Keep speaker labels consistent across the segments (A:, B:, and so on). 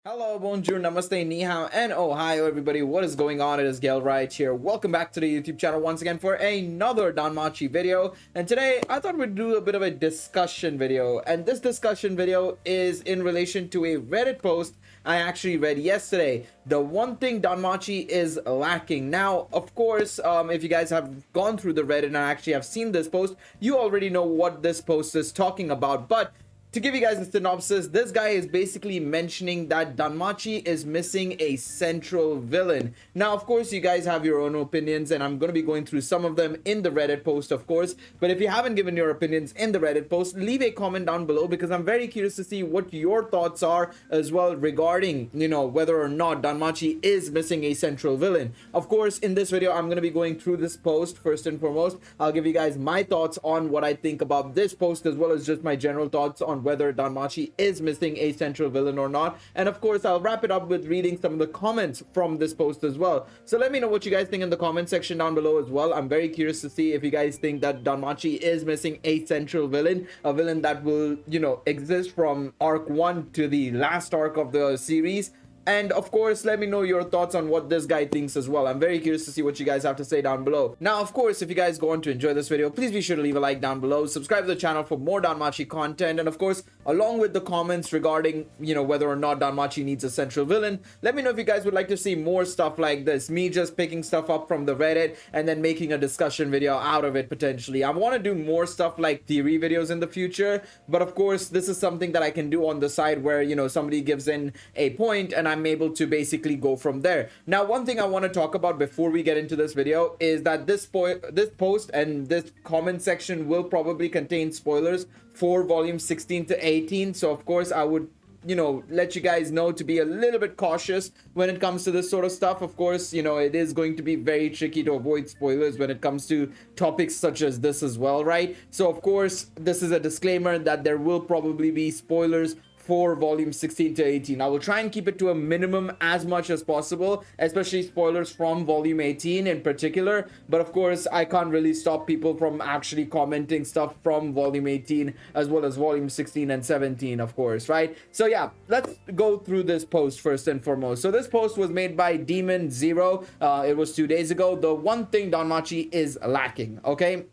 A: Hello, bonjour, namaste, ni hao, and ohio, everybody. What is going on? It is Galeriot here. Welcome back to the YouTube channel once again for another Danmachi video. And today, I thought we'd do a bit of a discussion video. And this discussion video is in relation to a Reddit post I actually read yesterday. The one thing Danmachi is lacking. Now, of course, if you guys have gone through the Reddit and actually have seen this post, you already know what this post is talking about. But to give you guys a synopsis, this guy is basically mentioning that Danmachi is missing a central villain. Now, of course, you guys have your own opinions, and I'm going to be going through some of them in the Reddit post, of course. But if you haven't given your opinions in the Reddit post, leave a comment down below because I'm very curious to see what your thoughts are as well regarding, whether or not Danmachi is missing a central villain. Of course, in this video, I'm going to be going through this post first and foremost. I'll give you guys my thoughts on what I think about this post as well as just my general thoughts on whether Danmachi is missing a central villain or not. And of course, I'll wrap it up with reading some of the comments from this post as well. So let me know what you guys think in the comment section down below as well. I'm very curious to see if you guys think that Danmachi is missing a central villain, a villain that will, exist from arc 1 to the last arc of the series. And of course, let me know your thoughts on what this guy thinks as well. I'm very curious to see what you guys have to say down below. Now, of course, if you guys go on to enjoy this video, please be sure to leave a like down below, subscribe to the channel for more Danmachi content, and of course, along with the comments regarding, whether or not Danmachi needs a central villain, let me know if you guys would like to see more stuff like this, me just picking stuff up from the Reddit and then making a discussion video out of it potentially. I want to do more stuff like theory videos in the future, but of course, this is something that I can do on the side where, somebody gives in a point and I'm able to basically go from there. Now, one thing I want to talk about before we get into this video is that this post and this comment section will probably contain spoilers for volume 16 to 18. So of course I would let you guys know to be a little bit cautious when it comes to this sort of stuff. Of course, it is going to be very tricky to avoid spoilers when it comes to topics such as this as well, right? So of course, this is a disclaimer that there will probably be spoilers for volume 16 to 18. I will try and keep it to a minimum as much as possible, especially spoilers from volume 18 in particular. But of course, I can't really stop people from actually commenting stuff from volume 18 as well as volume 16 and 17, of course, right? So yeah, let's go through this post first and foremost. So this post was made by Demon Zero. It was 2 days ago. The one thing Danmachi is lacking, okay?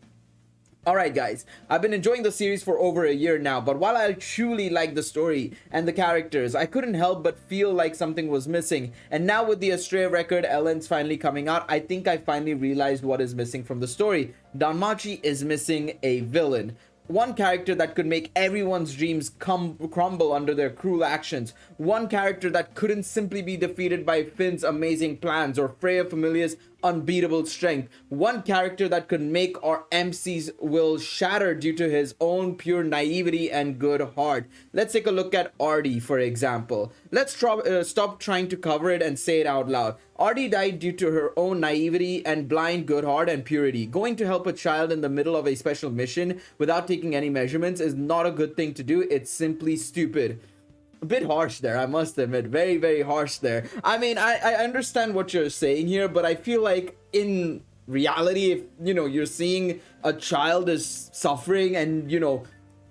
A: Alright guys, I've been enjoying the series for over a year now, but while I truly like the story and the characters, I couldn't help but feel like something was missing. And now with the Astray record, Ellen's finally coming out, I think I finally realized what is missing from the story. Danmachi is missing a villain. One character that could make everyone's dreams crumble under their cruel actions. One character that couldn't simply be defeated by Finn's amazing plans or Freya Familia's unbeatable strength. One character that could make our MC's will shatter due to his own pure naivety and good heart. Let's take a look at Artie, for example. Let's stop trying to cover it and say it out loud. Artie died due to her own naivety and blind good heart and purity. Going to help a child in the middle of a special mission without taking any measurements is not a good thing to do. It's simply stupid. A bit harsh there, I must admit. Very, very harsh there. I mean, I understand what you're saying here, but I feel like in reality, if, you're seeing a child is suffering and,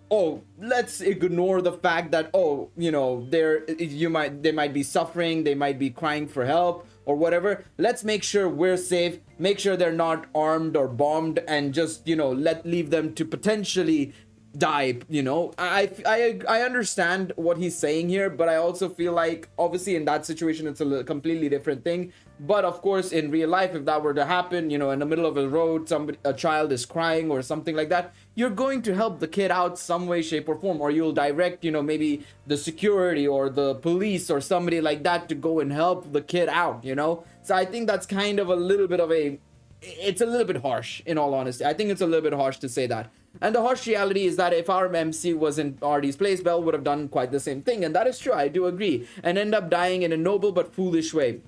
A: oh, let's ignore the fact that, oh, they might be suffering, they might be crying for help or whatever. Let's make sure we're safe, make sure they're not armed or bombed, and just, leave them to potentially die. I understand what he's saying here, but I also feel like obviously in that situation it's a completely different thing. But of course, in real life, if that were to happen, in the middle of a road, a child is crying or something like that, you're going to help the kid out some way, shape or form, or you'll direct, maybe the security or the police or somebody like that to go and help the kid out, So I think that's kind of a little bit of it's a little bit harsh, in all honesty. I think it's a little bit harsh to say that. And the harsh reality is that if our MC was in Artie's place, Belle would have done quite the same thing. And that is true, I do agree. And end up dying in a noble but foolish way.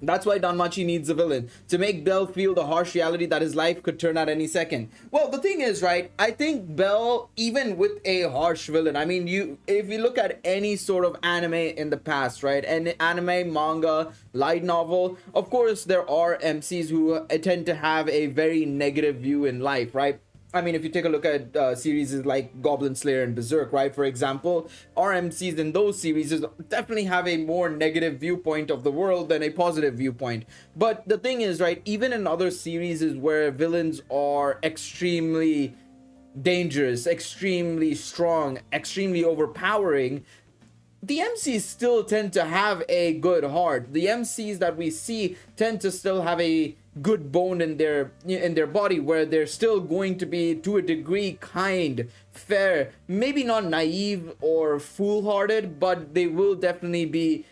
A: That's why Danmachi needs a villain, to make Belle feel the harsh reality that his life could turn at any second. Well, the thing is, right, I think Belle, even with a harsh villain, I mean, if you look at any sort of anime in the past, right, and anime, manga, light novel, of course, there are MCs who tend to have a very negative view in life, right? I mean, if you take a look at series like Goblin Slayer and Berserk, right? For example, our MCs in those series definitely have a more negative viewpoint of the world than a positive viewpoint. But the thing is, right, even in other series where villains are extremely dangerous, extremely strong, extremely overpowering, the MCs still tend to have a good heart. The MCs that we see tend to still have a good bone in their body, where they're still going to be, to a degree, kind, fair, maybe not naive or foolhardy, but they will definitely be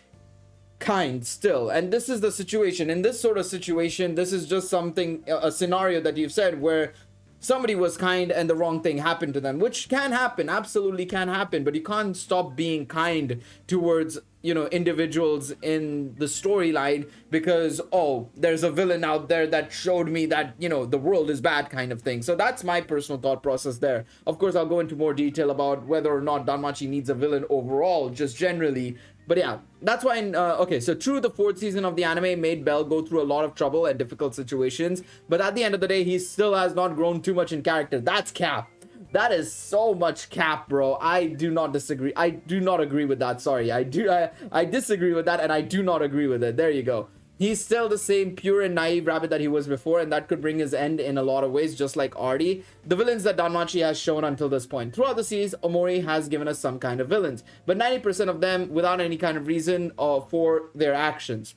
A: kind still. And this is the situation. In this sort of situation, this is just something, a scenario that you've said, where somebody was kind and the wrong thing happened to them, which can happen, absolutely can happen, but you can't stop being kind towards, you know, individuals in the storyline because, oh, there's a villain out there that showed me that, you know, the world is bad, kind of thing. So that's my personal thought process there. Of course, I'll go into more detail about whether or not Danmachi needs a villain overall, just generally. But yeah, that's why, okay, so true, the fourth season of the anime made Bell go through a lot of trouble and difficult situations, but at the end of the day, he still has not grown too much in character. That's cap. That is so much cap, bro. I do not disagree. I do not agree with that. Sorry, I disagree with that, and I do not agree with it. There you go. He's still the same pure and naive rabbit that he was before, and that could bring his end in a lot of ways, just like Artie. The villains that Danmachi has shown until this point. Throughout the series, Omori has given us some kind of villains, but 90% of them without any kind of reason for their actions.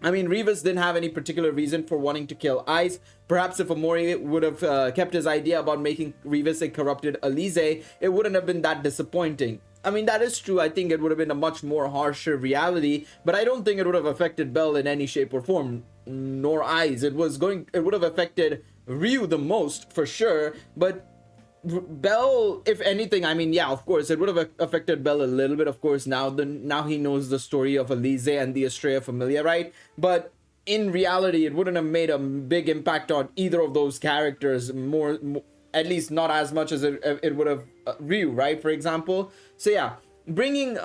A: I mean, Revis didn't have any particular reason for wanting to kill Ice. Perhaps if Omori would have kept his idea about making Revis a corrupted Alize, it wouldn't have been that disappointing. I mean, that is true. I think it would have been a much more harsher reality, but I don't think it would have affected Bell in any shape or form, nor Eyes. It would have affected Ryu the most, for sure, but Bell, if anything, I mean, yeah, of course, it would have affected Bell a little bit, of course, now he knows the story of Alize and the Estrella Familia, right? But in reality, it wouldn't have made a big impact on either of those characters, more at least not as much as it would have Ryu, right, for example. So yeah, bringing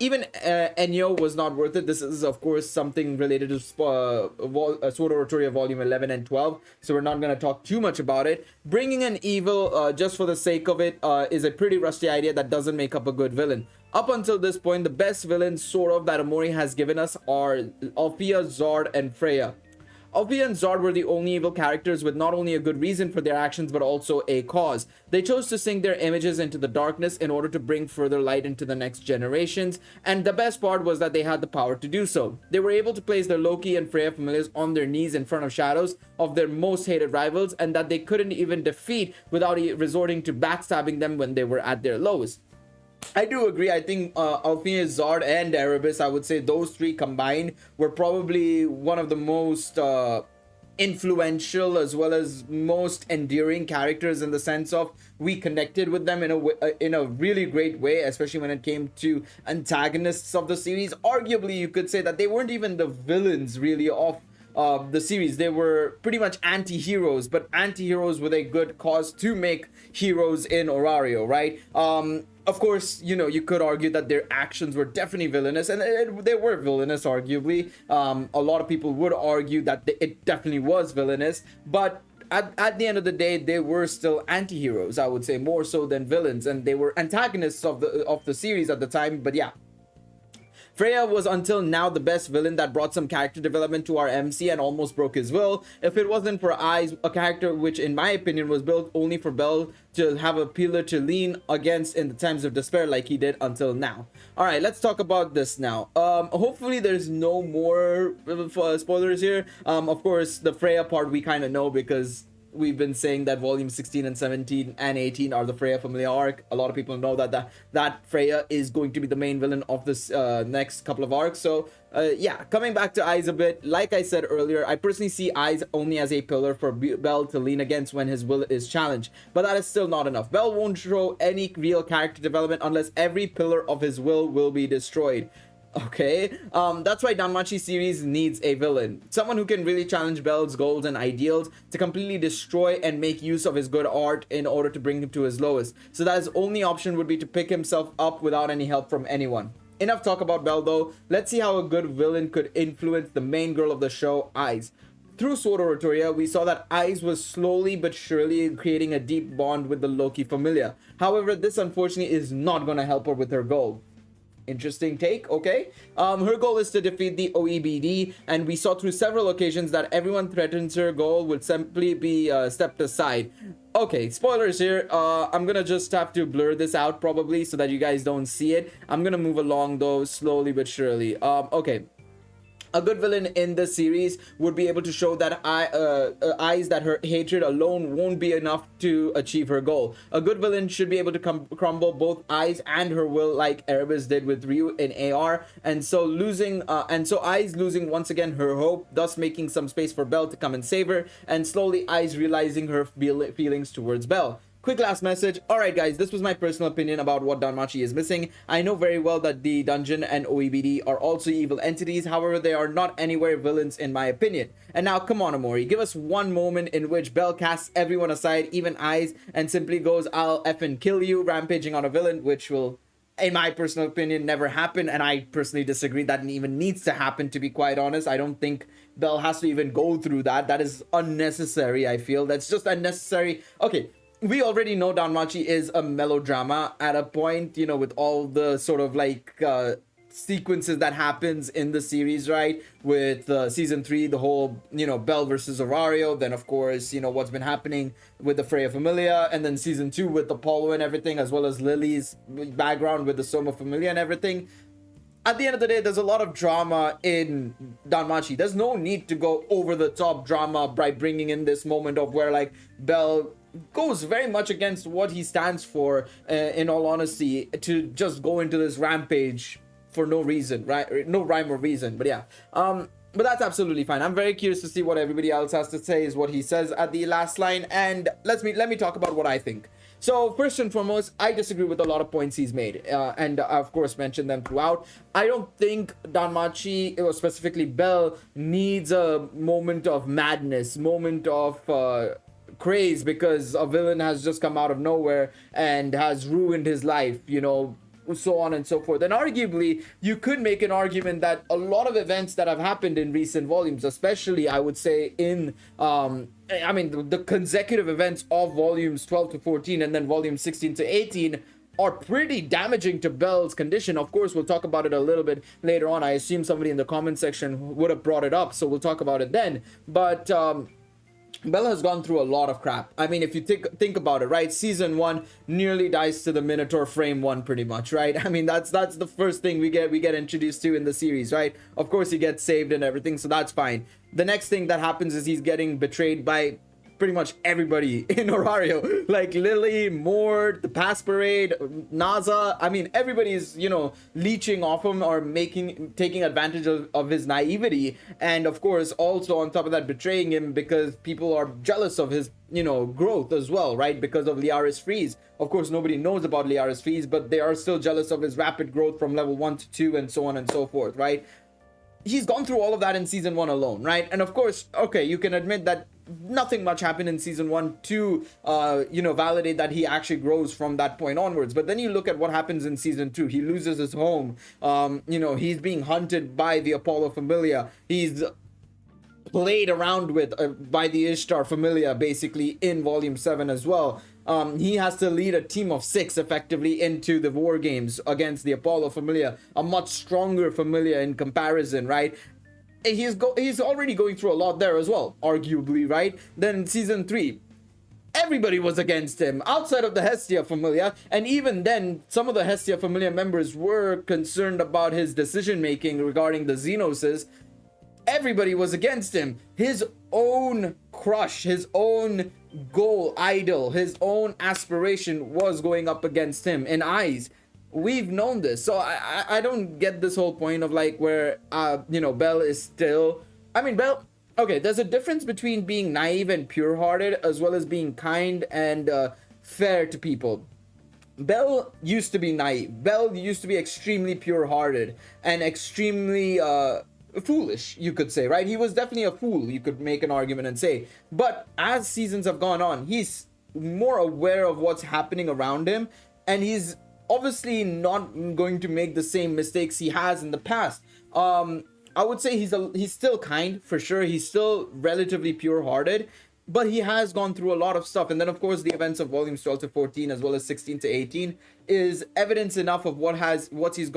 A: even Enyo was not worth it. This is of course something related to Sword of Rotoria volume 11 and 12, so we're not going to talk too much about it. Bringing an evil just for the sake of it is a pretty rusty idea that doesn't make up a good villain. Up until this point, the best villains sort of that Omori has given us are Althea, Zord, and Freya. Althea and Zord were the only evil characters with not only a good reason for their actions but also a cause. They chose to sink their images into the darkness in order to bring further light into the next generations, and the best part was that they had the power to do so. They were able to place their Loki and Freya familiars on their knees in front of shadows of their most hated rivals, and that they couldn't even defeat without resorting to backstabbing them when they were at their lowest. I do agree. I think Althea, Zord, and Erebus, I would say those three combined were probably one of the most influential as well as most endearing characters, in the sense of we connected with them in a really great way, especially when it came to antagonists of the series. Arguably, you could say that they weren't even the villains really of the series. They were pretty much anti-heroes, but anti-heroes with a good cause to make heroes in Orario, right? Of course, you know, you could argue that their actions were definitely villainous, and they were villainous, arguably. A lot of people would argue that it definitely was villainous, but at the end of the day, they were still anti-heroes, I would say, more so than villains, and they were antagonists of the series at the time. But yeah, Freya was until now the best villain that brought some character development to our MC and almost broke his will. If it wasn't for Eyes, a character which in my opinion was built only for Bell to have a pillar to lean against in the times of despair like he did until now. Alright, let's talk about this now. Hopefully there's no more spoilers here. Of course, the Freya part we kind of know because we've been saying that volume 16 and 17 and 18 are the Freya Familia arc. A lot of people know that Freya is going to be the main villain of this next couple of arcs. So yeah, coming back to Eyes a bit, like I said earlier, I personally see Eyes only as a pillar for Bell to lean against when his will is challenged, but that is still not enough. Bell won't show any real character development unless every pillar of his will be destroyed. Okay, that's why Danmachi series needs a villain. Someone who can really challenge Bell's goals and ideals to completely destroy and make use of his good art in order to bring him to his lowest. So that his only option would be to pick himself up without any help from anyone. Enough talk about Bell though. Let's see how a good villain could influence the main girl of the show, Eyes. through Sword Oratoria, we saw that Aiz was slowly but surely creating a deep bond with the Loki familia. However, this unfortunately is not going to help her with her goal. Interesting take. Okay, her goal is to defeat the OEBD, and we saw through several occasions that everyone threatens her goal would simply be stepped aside. Okay, spoilers here. I'm gonna just have to blur this out probably so that you guys don't see it. I'm gonna move along though slowly but surely. Okay, a good villain in this series would be able to show that Aiz that her hatred alone won't be enough to achieve her goal. A good villain should be able to crumble both Aiz and her will, like Erebus did with Ryu in AR. And so Aiz losing once again her hope, thus making some space for Bell to come and save her, and slowly Aiz realizing her feelings towards Bell. Quick last message. Alright guys, this was my personal opinion about what Danmachi is missing. I know very well that the dungeon and OEBD are also evil entities, however they are not anywhere villains in my opinion. And now come on Amori, give us one moment in which Bell casts everyone aside, even Aiz, and simply goes, I'll effing kill you, rampaging on a villain, which will, in my personal opinion, never happen. And I personally disagree that even needs to happen, to be quite honest. I don't think Bell has to even go through that. That is unnecessary, I feel. That's just unnecessary. Okay, we already know Danmachi is a melodrama at a point, you know, with all the sort of like sequences that happens in the series, right? With season 3, the whole, you know, Bell versus Orario, then of course, you know, what's been happening with the Freya Familia, and then season 2 with Apollo and everything, as well as Lily's background with the Soma Familia and everything. At the end of the day, there's a lot of drama in Danmachi. There's no need to go over the top drama by bringing in this moment of where like Bell goes very much against what he stands for, in all honesty, to just go into this rampage for no reason, right? No rhyme or reason. But yeah, but that's absolutely fine. I'm very curious to see what everybody else has to say, is what he says at the last line, and let me talk about what I think. So first and foremost, I disagree with a lot of points he's made, and I of course mentioned them throughout. I don't think Danmachi, or specifically Bell, needs a moment of madness, moment of craze because a villain has just come out of nowhere and has ruined his life, you know, so on and so forth. And arguably, you could make an argument that a lot of events that have happened in recent volumes, especially I would say in I mean the consecutive events of volumes 12 to 14 and then volumes 16 to 18, are pretty damaging to Bell's condition. Of course, we'll talk about it a little bit later on. I assume somebody in the comment section would have brought it up, so we'll talk about it then. But Bella has gone through a lot of crap. I mean, if you think about it, right? Season 1 nearly dies to the Minotaur frame 1 pretty much, right? I mean, that's the first thing we get introduced to in the series, right? Of course, he gets saved and everything, so that's fine. The next thing that happens is he's getting betrayed by pretty much everybody in Orario, like Lily, Mord, the Pass Parade, Naza. I mean, everybody's, you know, leeching off him or taking advantage of his naivety, and of course also on top of that betraying him because people are jealous of his, you know, growth as well, right? Because of Liaris Freeze. Of course, nobody knows about Liaris Freeze, but they are still jealous of his rapid growth from level 1 to 2 and so on and so forth, right? He's gone through all of that in season 1 alone, right? And of course, okay, you can admit that nothing much happened in season 1 to you know, validate that he actually grows from that point onwards. But then you look at what happens in season 2. He loses his home. You know, he's being hunted by the Apollo Familia. He's played around with by the Ishtar Familia basically in volume 7 as well. He has to lead a team of 6 effectively into the war games against the Apollo Familia, a much stronger Familia in comparison, right? He's already going through a lot there as well, arguably, right? Then season 3, everybody was against him outside of the Hestia Familia, and even then some of the Hestia Familia members were concerned about his decision making regarding the Xenoses. Everybody was against him. His own crush, his own goal, idol, his own aspiration was going up against him in Aiz. We've known this, so I don't get this whole point of like where you know, Bell is still, I mean, Bell, okay, there's a difference between being naive and pure-hearted as well as being kind and fair to people. Bell used to be naive. Bell used to be extremely pure-hearted and extremely foolish, you could say, right? He was definitely a fool, you could make an argument and say. But as seasons have gone on, he's more aware of what's happening around him, and he's obviously not going to make the same mistakes he has in the past. I would say he's still kind for sure. He's still relatively pure-hearted, but he has gone through a lot of stuff. And then of course the events of volumes 12 to 14 as well as 16 to 18 is evidence enough of what he's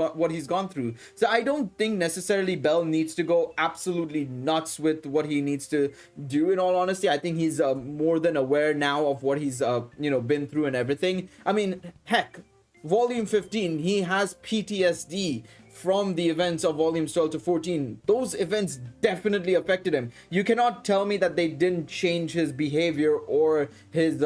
A: gone through. So I don't think necessarily Bell needs to go absolutely nuts with what he needs to do. In all honesty, I think he's more than aware now of what he's been through and everything. I mean, heck, volume 15, he has PTSD from the events of volumes 12 to 14. Those events definitely affected him. You cannot tell me that they didn't change his behavior or his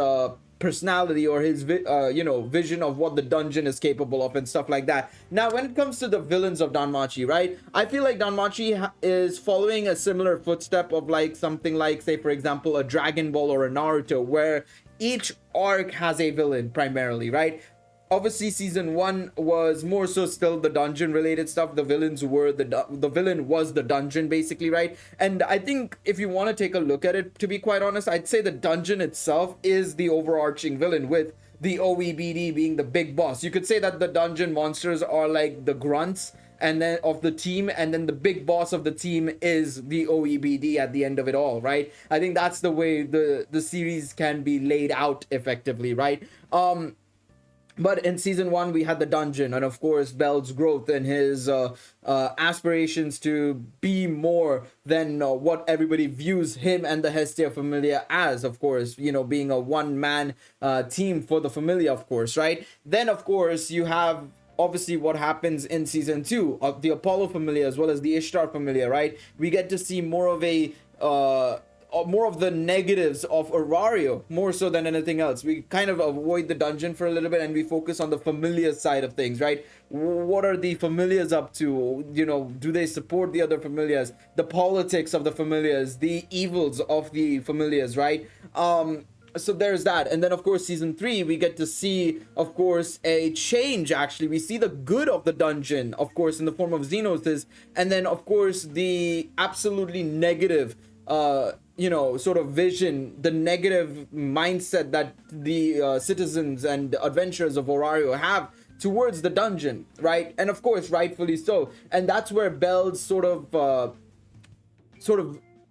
A: personality or his vision of what the dungeon is capable of and stuff like that. Now, when it comes to the villains of Danmachi, right, I feel like Danmachi is following a similar footstep of like something like, say for example, a Dragon Ball or a Naruto, where each arc has a villain primarily, right? Obviously season 1 was more so still the dungeon related stuff. The villains were the villain was the dungeon basically, right? And I think if you want to take a look at it, to be quite honest, I'd say the dungeon itself is the overarching villain, with the OEBD being the big boss. You could say that the dungeon monsters are like the grunts and then of the team, and then the big boss of the team is the OEBD at the end of it all, right? I think that's the way the series can be laid out effectively, right? But in season 1, we had the dungeon, and of course, Bell's growth and his aspirations to be more than what everybody views him and the Hestia Familia as, of course, being a one-man team for the Familia, of course, right? Then, of course, you have obviously what happens in season 2 of the Apollo Familia as well as the Ishtar Familia, right? We get to see more of the negatives of Aurario more so than anything else. We kind of avoid the dungeon for a little bit and we focus on the familiar side of things, right? What are the familiars up to? Do they support the other familiars? The politics of the familiars, the evils of the familiars, right? So there's that. And then of course season 3, we get to see of course a change. Actually, we see the good of the dungeon, of course, in the form of Xenoses, and then of course the absolutely negative sort of vision, the negative mindset that the citizens and adventurers of Aurario have towards the dungeon, right? And of course, rightfully so. And that's where Bell's sort of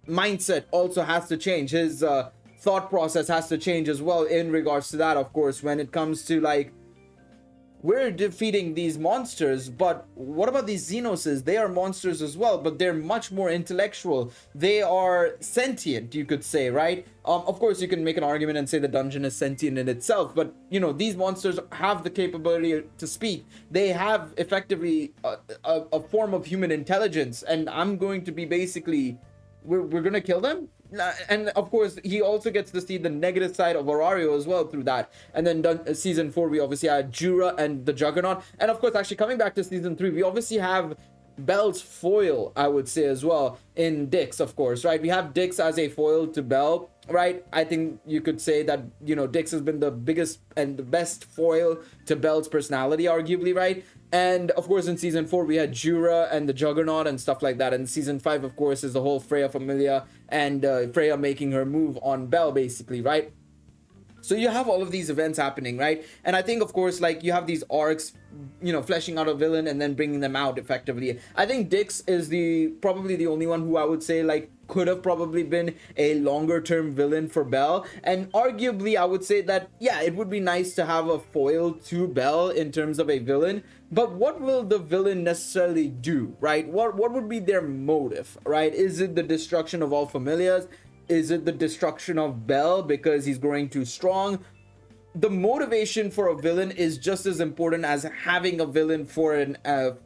A: mindset also has to change. His thought process has to change as well in regards to that, of course, when it comes to like, we're defeating these monsters, but what about these Xenoses? They are monsters as well, but they're much more intellectual. They are sentient, you could say, right? Of course, you can make an argument and say the dungeon is sentient in itself, but these monsters have the capability to speak. They have effectively a form of human intelligence, and I'm going to be basically, we're going to kill them? And of course, he also gets to see the negative side of Aurario as well through that. And then season 4, we obviously had Jura and the Juggernaut. And of course, actually coming back to season 3, we obviously have Bell's foil, I would say, as well, in Dix, of course, right? We have Dix as a foil to Bell, right? I think you could say that, Dix has been the biggest and the best foil to Bell's personality, arguably, right? And of course, in season 4, we had Jura and the Juggernaut and stuff like that. And season 5, of course, is the whole Freya Familia and Freya making her move on Bell, basically, right? So you have all of these events happening, right? And I think, of course, like, you have these arcs, fleshing out a villain and then bringing them out effectively. I think Dix is probably the only one who I would say, like, could have probably been a longer term villain for Bell. And arguably, I would say that, yeah, it would be nice to have a foil to Bell in terms of a villain. But what will the villain necessarily do, right? What would be their motive, right? Is it the destruction of all familiars? Is it the destruction of Bell because he's growing too strong? The motivation for a villain is just as important as having a villain for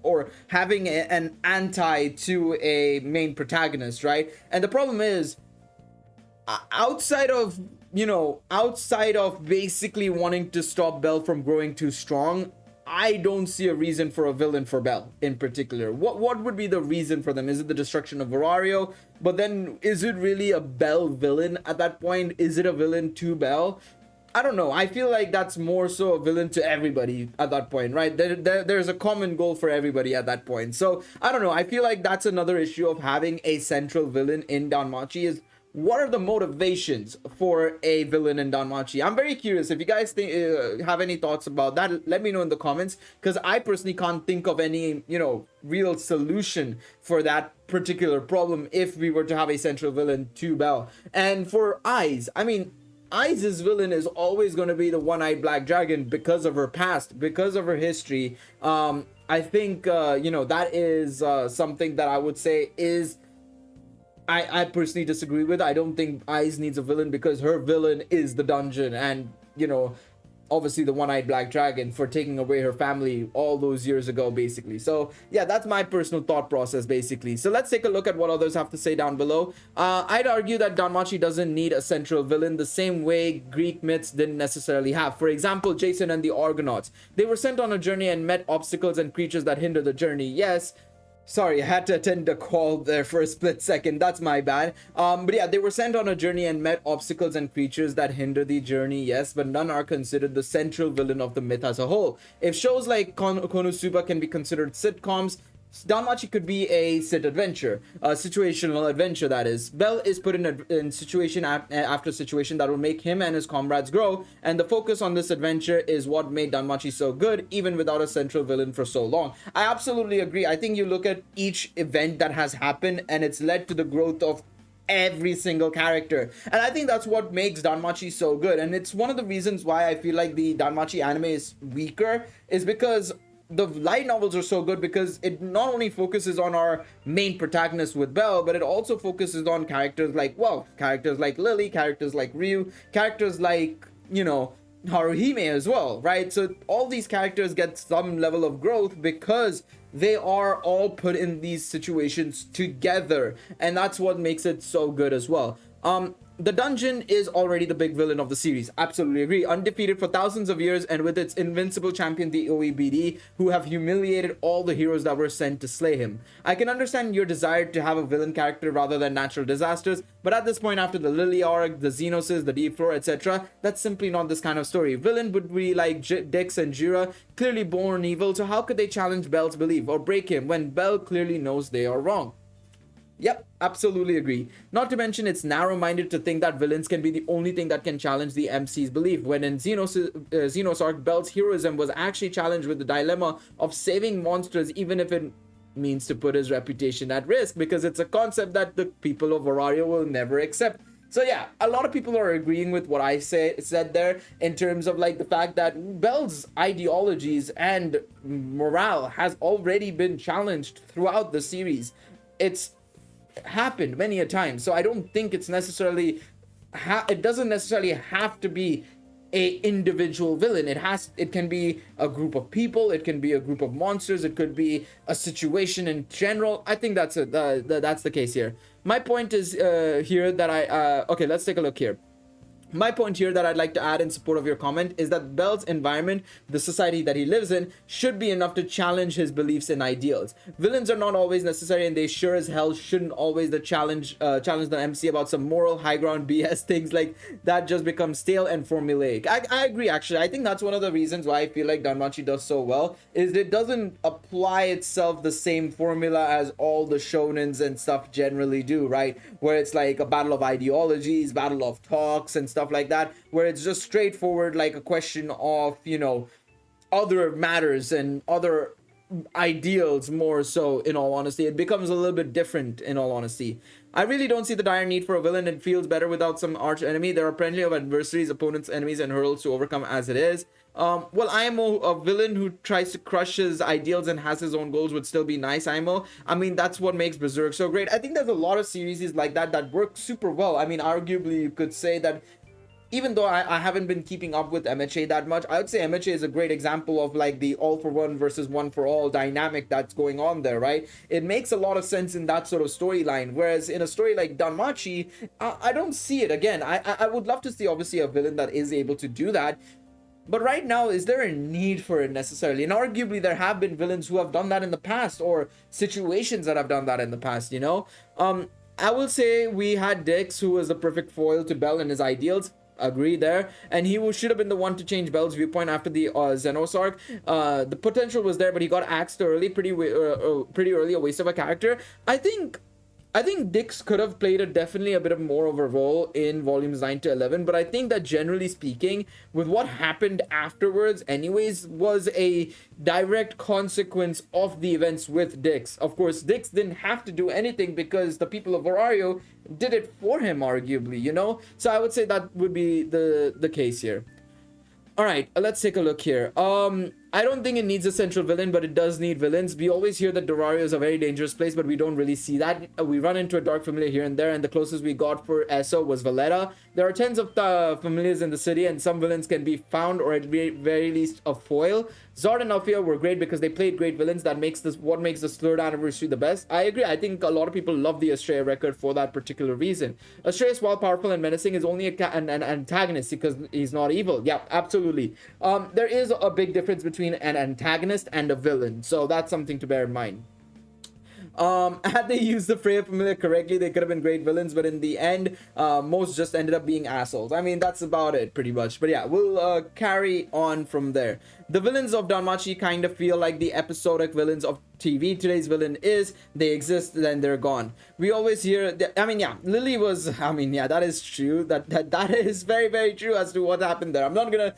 A: or having an anti to a main protagonist, right? And the problem is, outside of basically wanting to stop Bell from growing too strong, I don't see a reason for a villain for Bell in particular. What would be the reason for them? Is it the destruction of Aurario? But then, is it really a Bell villain at that point? Is it a villain to Bell? I don't know. I feel like that's more so a villain to everybody at that point, right? There's a common goal for everybody at that point. So, I don't know. I feel like that's another issue of having a central villain in Danmachi, is what are the motivations for a villain in Danmachi? I'm very curious. If you guys think have any thoughts about that, let me know in the comments, because I personally can't think of any, real solution for that particular problem if we were to have a central villain to Belle. And for Eyes, I mean, Eyes' villain is always going to be the one-eyed black dragon because of her past, because of her history. I think that is something that I would say is, I personally disagree with. I don't think Eyes needs a villain, because her villain is the dungeon, and obviously the one-eyed black dragon for taking away her family all those years ago, basically. So yeah, that's my personal thought process, basically. So let's take a look at what others have to say down below. I'd argue that Danmachi doesn't need a central villain the same way Greek myths didn't necessarily have. For example, Jason and the Argonauts, they were sent on a journey and met obstacles and creatures that hinder the journey. Yes, sorry, I had to attend a call there for a split second. That's my bad. But yeah, they were sent on a journey and met obstacles and creatures that hinder the journey. Yes, but none are considered the central villain of the myth as a whole. If shows like Konosuba can be considered sitcoms, Danmachi could be a sit adventure, a situational adventure, that is. Belle is put in situation after situation that will make him and his comrades grow, and the focus on this adventure is what made Danmachi so good, even without a central villain for so long. I absolutely agree. I think you look at each event that has happened, and it's led to the growth of every single character, and I think that's what makes Danmachi so good. And it's one of the reasons why I feel like the Danmachi anime is weaker, is because the light novels are so good, because it not only focuses on our main protagonist with Belle, but it also focuses on characters like, characters like Lily, characters like Ryu, characters like, Haruhime as well, right? So all these characters get some level of growth because they are all put in these situations together, and that's what makes it so good as well. The dungeon is already the big villain of the series. Absolutely agree. Undefeated for thousands of years, and with its invincible champion, the OEBD, who have humiliated all the heroes that were sent to slay him. I can understand your desire to have a villain character rather than natural disasters, but at this point, after the Lily arc, the Xenoses, the Deep Floor, etc., that's simply not this kind of story. Villain would be like Dix and Jira, clearly born evil, so how could they challenge Belle's belief or break him when Belle clearly knows they are wrong? Yep, absolutely agree. Not to mention, it's narrow-minded to think that villains can be the only thing that can challenge the MC's belief, when in Xenos arc, Belle's heroism was actually challenged with the dilemma of saving monsters, even if it means to put his reputation at risk, because it's a concept that the people of Varario will never accept. So yeah, a lot of people are agreeing with what I said there, in terms of like the fact that Belle's ideologies and morale has already been challenged throughout the series. It's happened many a time, so I don't think it's necessarily it doesn't necessarily have to be a individual villain. It can be a group of people, it can be a group of monsters, it could be a situation in general. I think that's the case here. My point is here that okay, let's take a look here. My point here that I'd like to add in support of your comment is that Belle's environment, the society that he lives in, should be enough to challenge his beliefs and ideals. Villains are not always necessary, and they sure as hell shouldn't always challenge the MC about some moral high ground BS. Things like that just become stale and formulaic. I agree, actually. I think that's one of the reasons why I feel like Danmachi does so well, is it doesn't apply itself the same formula as all the shonens and stuff generally do, right? Where it's like a battle of ideologies, battle of talks and stuff like that, where it's just straightforward, like a question of other matters and other ideals more so. In all honesty, it becomes a little bit different. In all honesty, I really don't see the dire need for a villain. It feels better without some arch enemy. There are plenty of adversaries, opponents, enemies, and hurdles to overcome as it is. Well, IMO, a villain who tries to crush his ideals and has his own goals, would still be nice. IMO, I mean, that's what makes Berserk so great. I think there's a lot of series like that work super well. I mean, arguably you could say that, even though I haven't been keeping up with MHA that much, I would say MHA is a great example of like the all for one versus one for all dynamic that's going on there, right? It makes a lot of sense in that sort of storyline, whereas in a story like Danmachi, I don't see it. Again, I would love to see obviously a villain that is able to do that, but right now, is there a need for it necessarily? And arguably there have been villains who have done that in the past, or situations that have done that in the past, I will say we had Dix, who was the perfect foil to Belle and his ideals. Agree there, and he should have been the one to change Belle's viewpoint after the Xenos arc. The potential was there, but he got axed early, pretty early, a waste of a character. I think I think Dix could have played definitely a bit of more of a role in volumes 9 to 11, but I think that generally speaking, with what happened afterwards, anyways, was a direct consequence of the events with Dix. Of course, Dix didn't have to do anything because the people of Orario did it for him, arguably, you know? So I would say that would be the case here. All right, let's take a look here. I don't think it needs a central villain, but it does need villains. We always hear that Dorario is a very dangerous place, but we don't really see that. We run into a dark familiar here and there, and the closest we got for Esso was Valletta. There are tens of familiars in the city, and some villains can be found, or at very least a foil. Zord and Alfia were great because they played great villains. That makes this what makes this third anniversary the best. I agree. I think a lot of people love the Estrella record for that particular reason. Estrella, while powerful and menacing, is only an antagonist because he's not evil. Yeah, absolutely. There is a big difference between an antagonist and a villain, so that's something to bear in mind. Had they used the Freya familiar correctly, they could have been great villains, but in the end, most just ended up being assholes. I mean, that's about it, pretty much. But yeah, we'll carry on from there. The villains of Danmachi kind of feel like the episodic villains of TV. Today's villain is, they exist, then they're gone. We always hear, I mean, yeah, Lily was, I mean, yeah, that is true. That is very true as to what happened there. I'm not gonna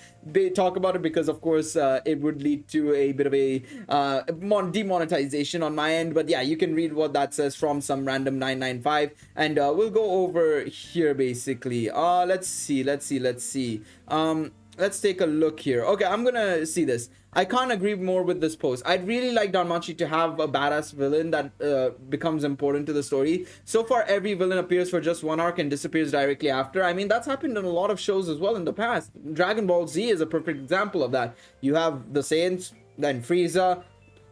A: talk about it because, of course, it would lead to a bit of a demonetization on my end. But yeah, you can read what that says from some random 995, and we'll go over here basically. Let's see. Let's take a look here. Okay, I'm gonna see this. I can't agree more with this post. I'd really like Danmachi to have a badass villain that becomes important to the story. So far, every villain appears for just one arc and disappears directly after. I mean, that's happened in a lot of shows as well in the past. Dragon Ball Z is a perfect example of that. You have the Saiyans, then Frieza,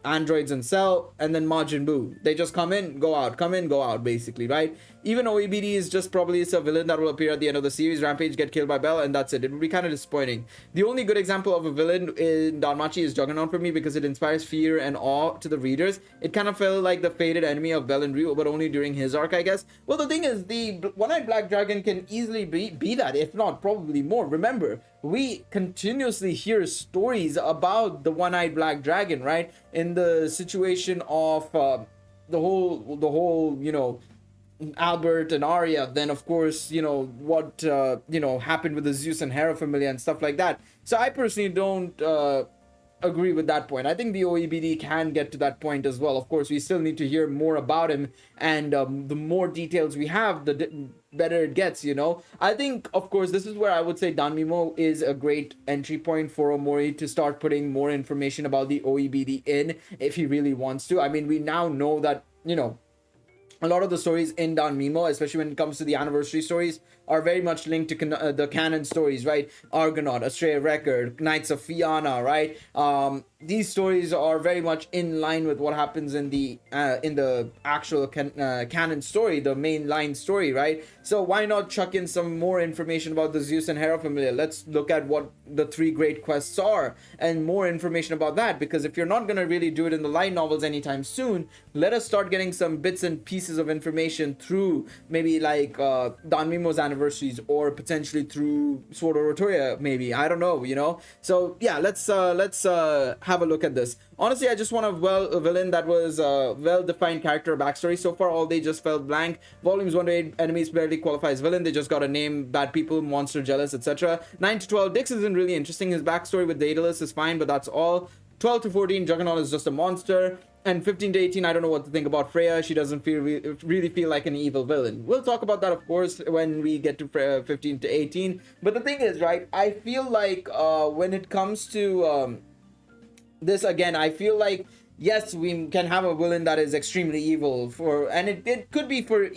A: androids and Cell, and then Majin Buu. They just come in, go out, basically, right? Even OEBD is just probably a villain that will appear at the end of the series. Rampage, get killed by Bell, and that's it. It would be kind of disappointing. The only good example of a villain in Danmachi is Juggernaut for me because it inspires fear and awe to the readers. It kind of felt like the faded enemy of Bell and Ryu, but only during his arc, I guess. Well, the thing is, the One-Eyed Black Dragon can easily be that, if not probably more. Remember, we continuously hear stories about the One-Eyed Black Dragon, right? In the situation of the whole, you know, Albert and Arya, then of course, you know, what happened with the Zeus and Hera familia and stuff like that. So I personally don't agree with that point. I think the OEBD can get to that point as well. Of course, we still need to hear more about him, and the more details we have, the better it gets, you know. I think, of course, this is where I would say Danmimo is a great entry point for Omori to start putting more information about the OEBD in, if he really wants to. I mean, we now know that, you know, a lot of the stories in Danmimo, especially when it comes to the anniversary stories, are very much linked to the canon stories, right? Argonaut, Estrella Record, Knights of Fianna, right? These stories are very much in line with what happens in the actual canon story, the main line story, right? So why not chuck in some more information about the Zeus and Hera familia? Let's look at what the 3 great quests are and more information about that, because if you're not going to really do it in the light novels anytime soon, let us start getting some bits and pieces of information through maybe like Danmimo's anniversaries, or potentially through Sword of Rotoya, maybe. I don't know, you know. So yeah, let's have a look at this. Honestly, I just want a villain that was a well-defined character or backstory. So far, all they just felt blank. Volumes 1 to 8 enemies barely qualify as villain. They just got a name, bad people, monster, jealous, etc. 9 to 12, Dix isn't really interesting. His backstory with Daedalus is fine, but that's all. 12 to 14, Juggernaut is just a monster. And 15 to 18, I don't know what to think about Freya. She doesn't really feel like an evil villain. We'll talk about that, of course, when we get to 15 to 18. But the thing is, right, I feel like when it comes to this, again, I feel like, yes, we can have a villain that is extremely evil, and it could be for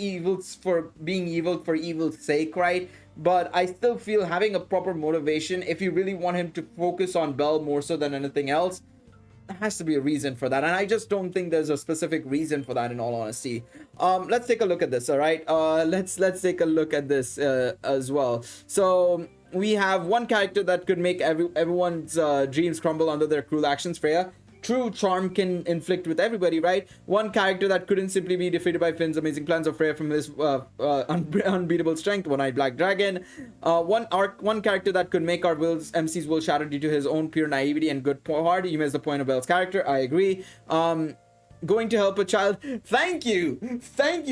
A: being evil for evil's sake, right? But I still feel having a proper motivation, if you really want him to focus on Bell more so than anything else, there has to be a reason for that, and I just don't think there's a specific reason for that, in all honesty. Let's take a look at this. All right, let's take a look at this as well. So we have one character that could make everyone's dreams crumble under their cruel actions, Freya. True charm can inflict with everybody, right? One character that couldn't simply be defeated by Finn's amazing plans, of Freya from his unbeatable strength, One-Eyed Black Dragon. One character that could make our MC's will shatter due to his own pure naivety and good heart. You missed the point of Belle's character. I agree. going to help a child. Thank you,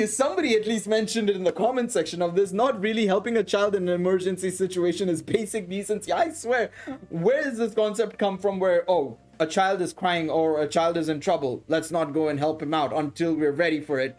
A: somebody at least mentioned it in the comment section of this. Not really helping a child in an emergency situation is basic decency. I swear, where does this concept come from where, oh, a child is crying or a child is in trouble, let's not go and help him out until we're ready for it?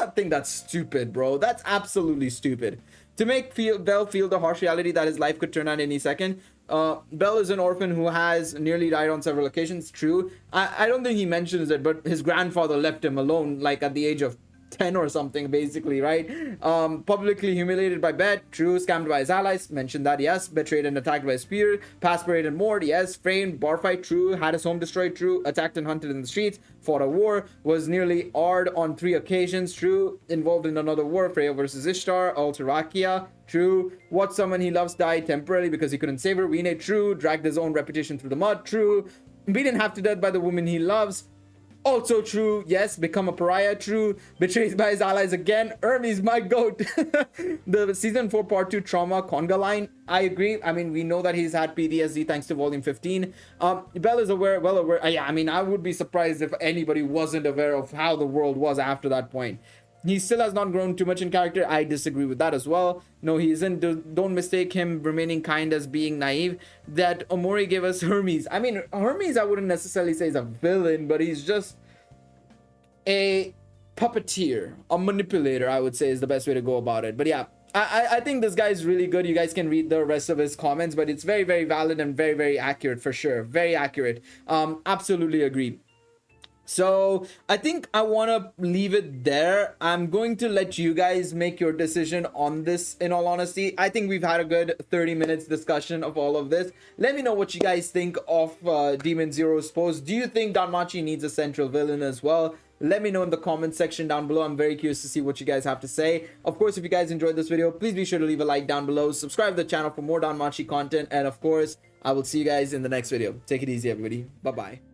A: I think that's stupid, bro. That's absolutely stupid. To make Bell feel the harsh reality that his life could turn out any second. Bell is an orphan who has nearly died on several occasions. True. I don't think he mentions it, but his grandfather left him alone, like at the age of 10 or something, basically, right? Publicly humiliated by Bet, true. Scammed by his allies, mentioned that, yes. Betrayed and attacked by his peer, past parade and moored, yes. Framed, bar fight, true. Had his home destroyed, true. Attacked and hunted in the streets, fought a war, was nearly AR'd on 3 occasions, true. Involved in another war, Freya versus Ishtar, Alterakia, true. Watched someone he loves die temporarily because he couldn't save her, Rene, true. Dragged his own reputation through the mud, true. Beaten half to death by the woman he loves, also true. Yes. Become a pariah, true. Betrayed by his allies again, Hermes, my goat. The season 4 part 2 trauma conga line, I agree. I mean, we know that he's had PTSD thanks to volume 15. Bell is aware, well aware. Yeah, I mean, I would be surprised if anybody wasn't aware of how the world was after that point. He still has not grown too much in character. I disagree with that as well. No, he isn't. Don't mistake him remaining kind as being naive. That Omori gave us Hermes. I mean, Hermes I wouldn't necessarily say is a villain, but he's just a puppeteer, a manipulator, I would say is the best way to go about it. But yeah, I think this guy is really good. You guys can read the rest of his comments, but it's very, very valid and very, very accurate for sure. Very accurate. Absolutely agree. So I think I want to leave it there. I'm going to let you guys make your decision on this. In all honesty, I think we've had a good 30 minutes discussion of all of this. Let me know what you guys think of Demon Zero's post. Do you think Danmachi needs a central villain as well? Let me know in the comment section down below. I'm very curious to see what you guys have to say. Of course, if you guys enjoyed this video, please be sure to leave a like down below. Subscribe to the channel for more Danmachi content. And of course, I will see you guys in the next video. Take it easy, everybody. Bye-bye.